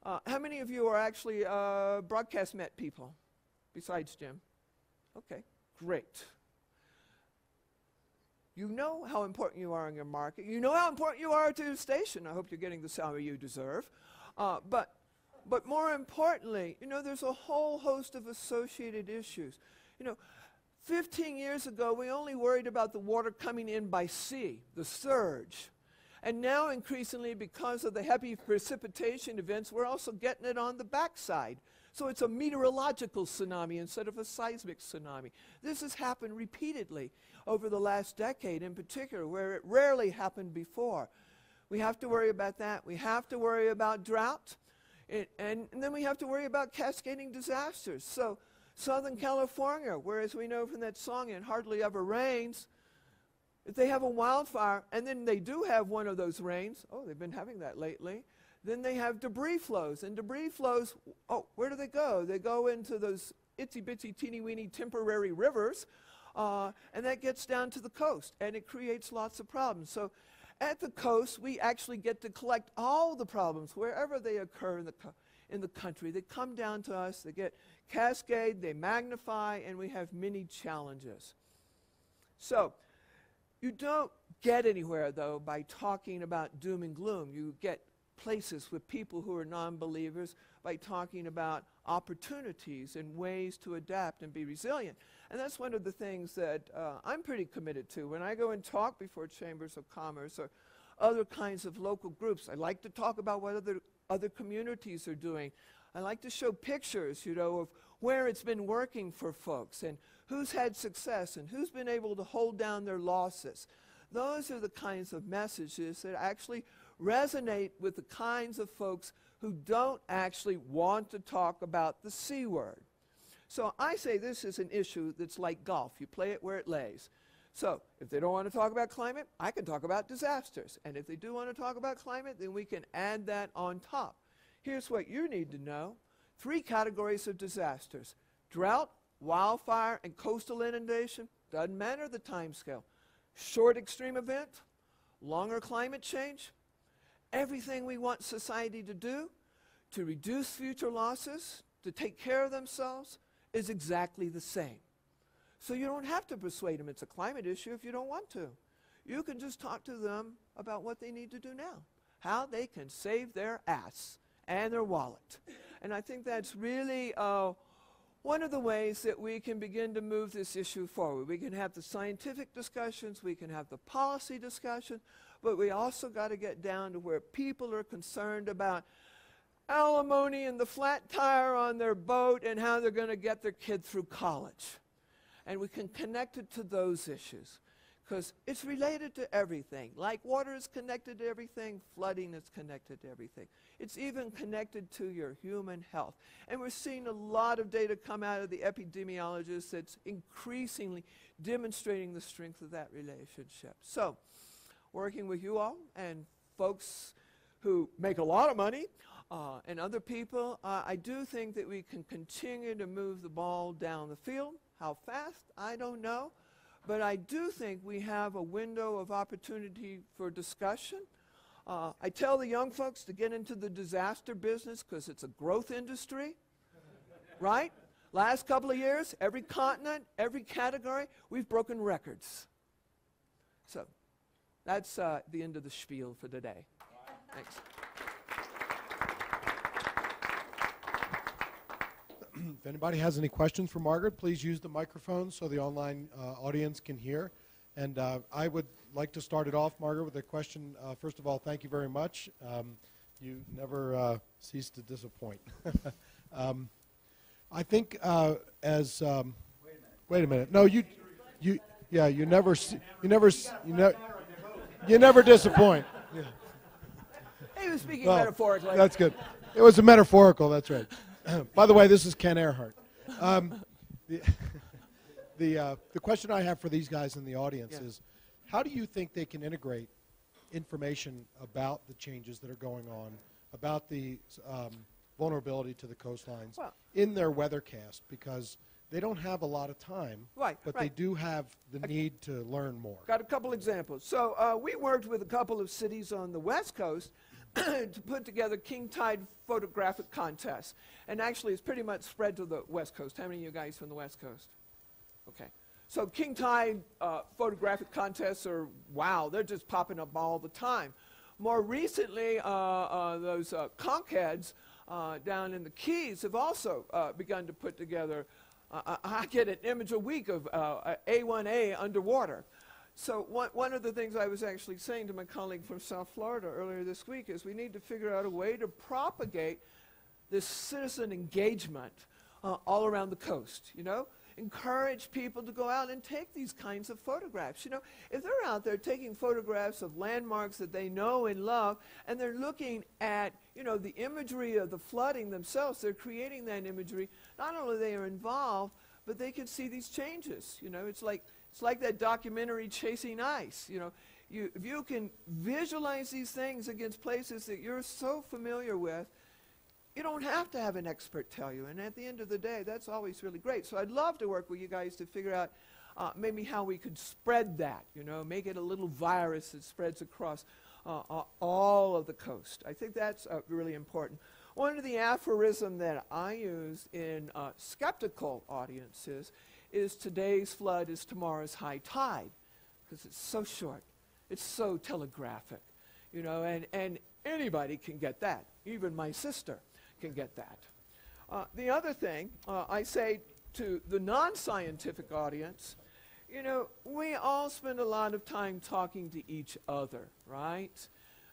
How many of you are actually broadcast met people besides Jim? Okay, great. You know how important you are in your market. You know how important you are to your station. I hope you're getting the salary you deserve. But more importantly, there's a whole host of associated issues. 15 years ago, we only worried about the water coming in by sea, the surge. And now, increasingly, because of the heavy precipitation events, we're also getting it on the backside. So it's a meteorological tsunami instead of a seismic tsunami. This has happened repeatedly over the last decade in particular, where it rarely happened before. We have to worry about that. We have to worry about drought. And then we have to worry about cascading disasters. So Southern California, whereas we know from that song, it hardly ever rains. If they have a wildfire, and then they do have one of those rains, oh, they've been having that lately, then they have debris flows. And debris flows, oh, where do they go? They go into those itsy-bitsy, teeny-weeny temporary rivers, and that gets down to the coast, and it creates lots of problems. So at the coast, we actually get to collect all the problems wherever they occur in the country. They come down to us, they get cascade, they magnify, and we have many challenges. So you don't get anywhere, though, by talking about doom and gloom. You get places with people who are non-believers by talking about opportunities and ways to adapt and be resilient. And that's one of the things that I'm pretty committed to. When I go and talk before chambers of commerce or other kinds of local groups, I like to talk about what other communities are doing. I like to show pictures, of where it's been working for folks and who's had success and who's been able to hold down their losses. Those are the kinds of messages that actually resonate with the kinds of folks who don't actually want to talk about the C word. So I say this is an issue that's like golf. You play it where it lays. So if they don't want to talk about climate, I can talk about disasters. And if they do want to talk about climate, then we can add that on top. Here's what you need to know. 3 categories of disasters: drought, wildfire, and coastal inundation. Doesn't matter the time scale. Short extreme event, longer climate change. Everything we want society to do to reduce future losses, to take care of themselves, is exactly the same. So you don't have to persuade them it's a climate issue if you don't want to. You can just talk to them about what they need to do now, how they can save their ass and their wallet. And I think that's really one of the ways that we can begin to move this issue forward. We can have the scientific discussions, we can have the policy discussion, but we also got to get down to where people are concerned about alimony and the flat tire on their boat and how they're going to get their kid through college. And we can connect it to those issues because it's related to everything. Like water is connected to everything, flooding is connected to everything. It's even connected to your human health. And we're seeing a lot of data come out of the epidemiologists that's increasingly demonstrating the strength of that relationship. So, working with you all and folks who make a lot of money and other people, I do think that we can continue to move the ball down the field. How fast, I don't know. But I do think we have a window of opportunity for discussion. I tell the young folks to get into the disaster business because it's a growth industry, right? Last couple of years, every continent, every category, we've broken records. So that's the end of the spiel for today. Thanks. If anybody has any questions for Margaret, please use the microphone so the online audience can hear. And I would like to start it off, Margaret, with a question. First of all, thank you very much. You never cease to disappoint. I think as wait a minute. No, you never disappoint. Yeah. He was speaking metaphorically. That's good. It was a metaphorical. That's right. By the way, this is Ken Earhart. The question I have for these guys in the audience is, how do you think they can integrate information about the changes that are going on, about the vulnerability to the coastlines in their weathercast? Because they don't have a lot of time, but they do have the need to learn more. Got a couple examples. So we worked with a couple of cities on the West Coast to put together king tide photographic contests. And actually, it's pretty much spread to the West Coast. How many of you guys from the West Coast? Okay. So king tide photographic contests are, wow, they're just popping up all the time. More recently, those conkheads down in the Keys have also begun to put together, I get an image a week of A1A underwater. So one of the things I was actually saying to my colleague from South Florida earlier this week is we need to figure out a way to propagate this citizen engagement all around the coast, you know? Encourage people to go out and take these kinds of photographs. You know, if they're out there taking photographs of landmarks that they know and love, and they're looking at, you know, the imagery of the flooding themselves, they're creating that imagery. Not only they are involved, but they can see these changes. You know, it's like that documentary Chasing Ice. You know, if you can visualize these things against places that you're so familiar with, you don't have to have an expert tell you. And at the end of the day, that's always really great. So I'd love to work with you guys to figure out maybe how we could spread that, you know, make it a little virus that spreads across all of the coast. I think that's really important. One of the aphorisms that I use in skeptical audiences is today's flood is tomorrow's high tide, because it's so short. It's so telegraphic, you know, and anybody can get that. Even my sister can get that. The other thing I say to the non-scientific audience, you know, we all spend a lot of time talking to each other, right?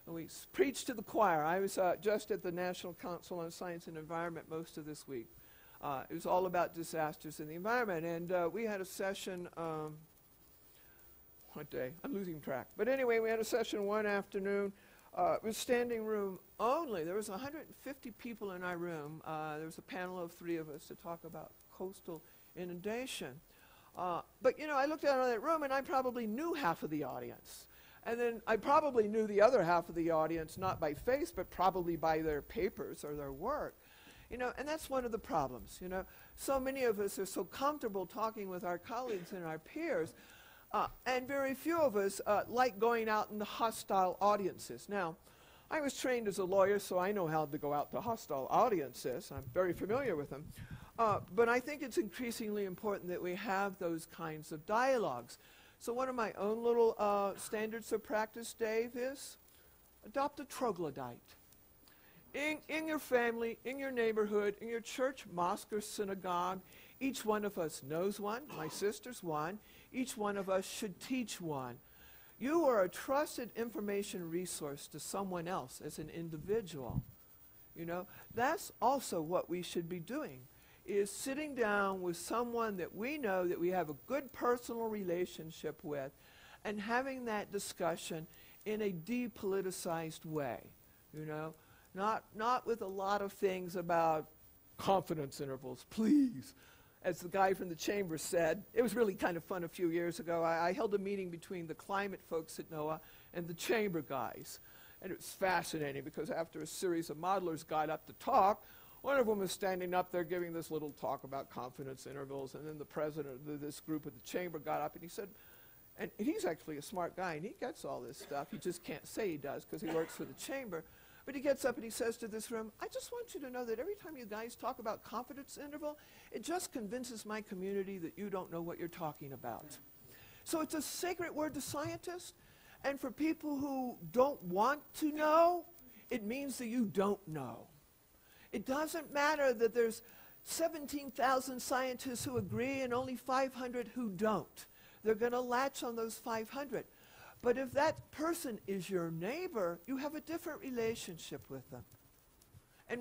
And we preach to the choir. I was just at the National Council on Science and Environment most of this week. It was all about disasters in the environment, and we had a session, what day? I'm losing track. But anyway, we had a session one afternoon. It was standing room only. There was 150 people in our room. There was a panel of 3 of us to talk about coastal inundation. But, you know, I looked out on that room, and I probably knew half of the audience. And then I probably knew the other half of the audience, not by face, but probably by their papers or their work. You know, and that's one of the problems, you know. So many of us are so comfortable talking with our colleagues and our peers, and very few of us like going out into hostile audiences. Now, I was trained as a lawyer, so I know how to go out to hostile audiences. I'm very familiar with them. But I think it's increasingly important that we have those kinds of dialogues. So one of my own little standards of practice, Dave, is adopt a troglodyte. In your family, in your neighborhood, in your church, mosque, or synagogue, each one of us knows one. My sister's one. Each one of us should teach one. You are a trusted information resource to someone else as an individual. You know, that's also what we should be doing, is sitting down with someone that we know that we have a good personal relationship with and having that discussion in a depoliticized way, you know, not with a lot of things about confidence intervals, please. As the guy from the chamber said, it was really kind of fun a few years ago. I held a meeting between the climate folks at NOAA and the chamber guys. And it was fascinating because after a series of modelers got up to talk, one of them was standing up there giving this little talk about confidence intervals, and then the president of this group of the chamber got up and he said, and he's actually a smart guy and he gets all this stuff, he just can't say he does because he works for the chamber, but he gets up and he says to this room, I just want you to know that every time you guys talk about confidence interval, it just convinces my community that you don't know what you're talking about. So it's a sacred word to scientists, and for people who don't want to know, it means that you don't know. It doesn't matter that there's 17,000 scientists who agree and only 500 who don't. They're going to latch on those 500. But if that person is your neighbor, you have a different relationship with them. And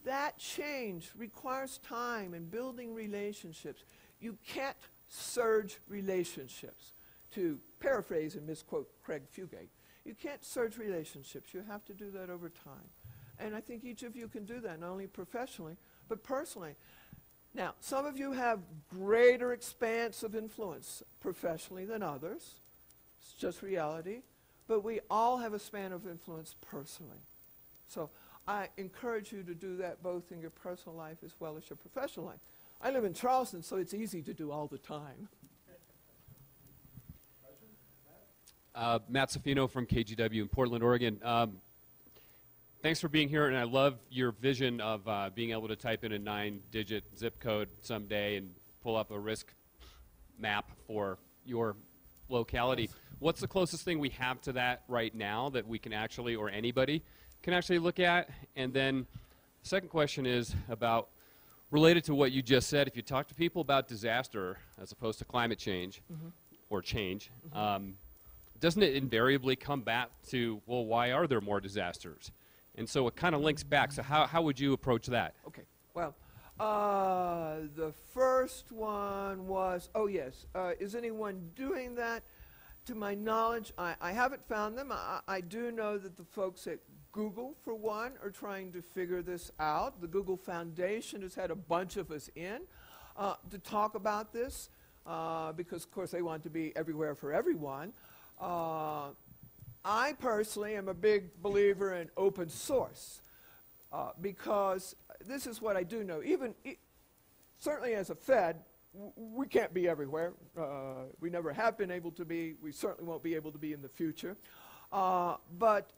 that change requires time and building relationships. You can't surge relationships. To paraphrase and misquote Craig Fugate, you can't surge relationships. You have to do that over time. And I think each of you can do that, not only professionally, but personally. Now, some of you have greater expanse of influence professionally than others. It's just reality. But we all have a span of influence personally. So I encourage you to do that both in your personal life as well as your professional life. I live in Charleston, so it's easy to do all the time. Matt Safino from KGW in Portland, Oregon. Thanks for being here, and I love your vision of being able to type in a 9-digit zip code someday and pull up a risk map for your locality. Yes. What's the closest thing we have to that right now that we can actually, or anybody can actually look at? And then the second question is about, related to what you do said, if you talk to people about disaster as opposed to climate change, or change, doesn't it invariably come back to, well, why are there more disasters? And so it kind of links back. So how would you approach that? Okay. Well, the first one was, oh, yes. Is anyone doing that? To my knowledge, I haven't found them. I do know that the folks at Google, for one, are trying to figure this out. The Google Foundation has had a bunch of us in to talk about this because, of course, they want to be everywhere for everyone. I personally am a big believer in open source because this is what I do know. Certainly as a Fed, we can't be everywhere. We never have been able to be. We certainly won't be able to be in the future. But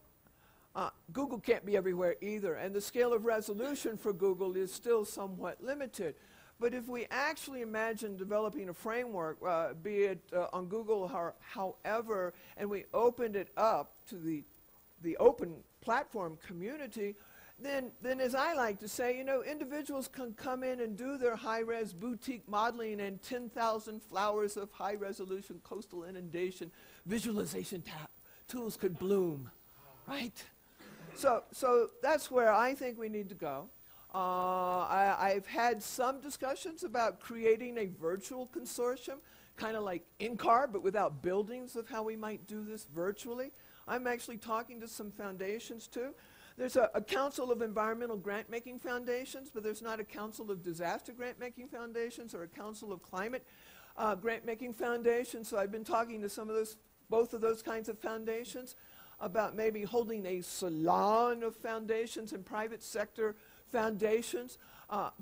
Google can't be everywhere either. And the scale of resolution for Google is still somewhat limited. But if we actually imagine developing a framework, be it on Google or however, and we opened it up to the open platform community, then as I like to say, you know, individuals can come in and do their high-res boutique modeling, and 10,000 flowers of high-resolution coastal inundation visualization tools could bloom, right? So that's where I think we need to go. I've had some discussions about creating a virtual consortium, kind of like NCAR, but without buildings, of how we might do this virtually. I'm actually talking to some foundations, too. There's a Council of Environmental Grant-Making Foundations, but there's not a Council of Disaster Grant-Making Foundations or a Council of Climate Grant-Making Foundations. So I've been talking to both of those kinds of foundations about maybe holding a salon of foundations and private sector foundations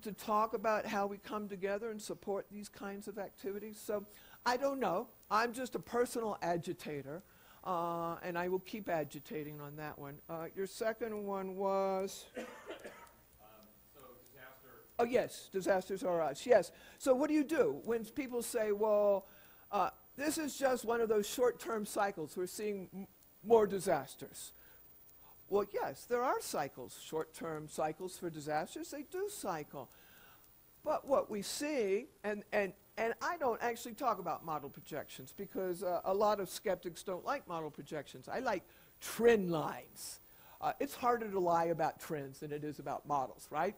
to talk about how we come together and support these kinds of activities. So I don't know. I'm just a personal agitator, and I will keep agitating on that one. Your second one was? Oh, yes, disasters are us, yes. So what do you do when people say, well, this is just one of those short-term cycles, we're seeing more disasters? Well, yes, there are cycles, short-term cycles for disasters, they do cycle. But what we see, and I don't actually talk about model projections because a lot of skeptics don't like model projections. I like trend lines. It's harder to lie about trends than it is about models, right?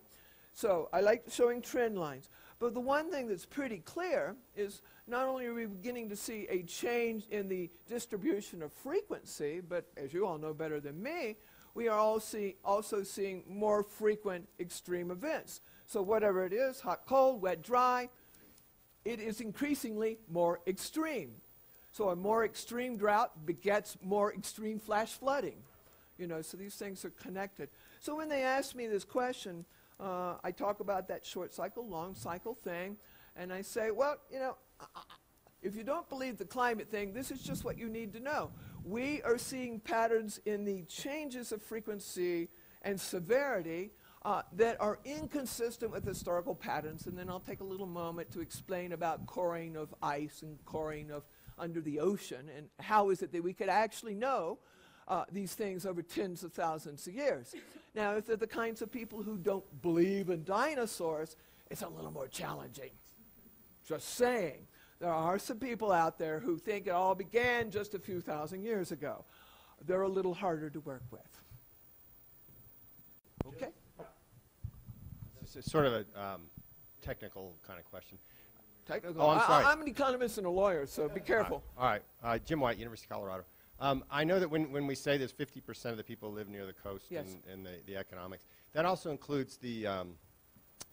So I like showing trend lines. But the one thing that's pretty clear is not only are we beginning to see a change in the distribution of frequency, but as you all know better than me, we are also seeing more frequent extreme events. So whatever it is, hot, cold, wet, dry, it is increasingly more extreme. So a more extreme drought begets more extreme flash flooding. You know, so these things are connected. So when they ask me this question, I talk about that short cycle, long cycle thing, and I say, well, you know, if you don't believe the climate thing, this is just what you need to know. We are seeing patterns in the changes of frequency and severity that are inconsistent with historical patterns, and then I'll take a little moment to explain about coring of ice and coring of under the ocean, and how is it that we could actually know these things over tens of thousands of years. Now, if they're the kinds of people who don't believe in dinosaurs, it's a little more challenging. Just saying. There are some people out there who think it all began just a few thousand years ago. They're a little harder to work with. Okay? It's sort of a technical kind of question. Technical. Oh, I'm sorry. I'm an economist and a lawyer, so be careful. All right. Jim White, University of Colorado. I know that when we say there's 50% of the people live near the coast, yes, and the economics, that also includes the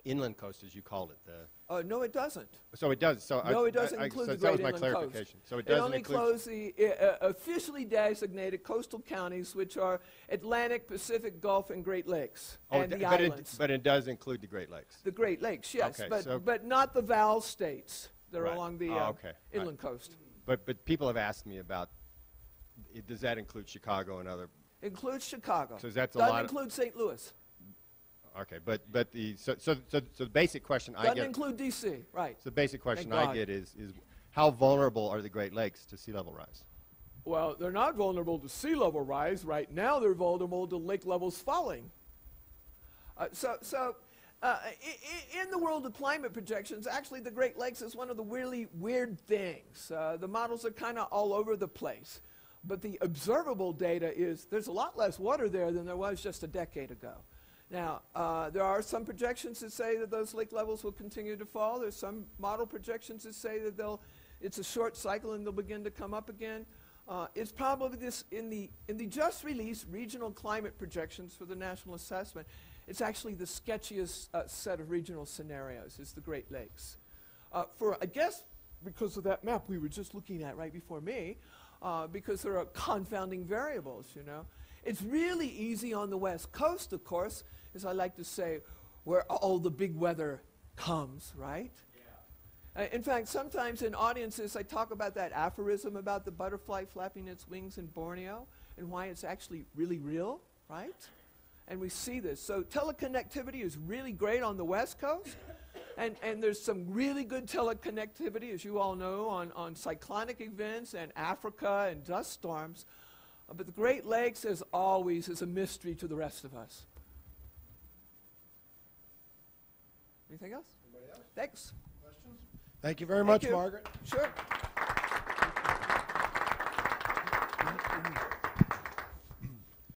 inland coast, as you called it. No, it doesn't. So it does. So no, it doesn't include so the Great that was my Inland clarification. Coast. So it It doesn't only include includes the officially designated coastal counties, which are Atlantic, Pacific, Gulf, and Great Lakes, and the islands. But it does include the Great Lakes. The Great Lakes, yes, Okay, but not the Val states that are Right. along the Okay. inland coast. But people have asked me about, does that include Chicago and other? Includes Chicago. So that's a Doesn't lot of- include St. Louis. Okay, but the basic question I Doesn't get. include D.C., right. So the basic question Thank I God. get is how vulnerable are the Great Lakes to sea level rise? Well, they're not vulnerable to sea level rise. Right now, they're vulnerable to lake levels falling. In the world of climate projections, actually the Great Lakes is one of the really weird things. The models are kind of all over the place. But the observable data is there's a lot less water there than there was just a decade ago. Now, there are some projections that say that those lake levels will continue to fall. There's some model projections that say that it's a short cycle and they'll begin to come up again. It's probably this in the just released regional climate projections for the national assessment. It's actually the sketchiest set of regional scenarios is the Great Lakes. I guess because of that map we were just looking at right before me, because there are confounding variables, you know. It's really easy on the West Coast, of course, as I like to say, where all the big weather comes, right? Yeah. In fact, sometimes in audiences I talk about that aphorism about the butterfly flapping its wings in Borneo and why it's actually really real, right? And we see this. So teleconnectivity is really great on the West Coast. And there's some really good teleconnectivity, as you all know, on cyclonic events and Africa and dust storms. But the Great Lakes, as always, is a mystery to the rest of us. Anything else? Anybody else? Thanks. Questions? Thank you very much, you. Margaret. Sure.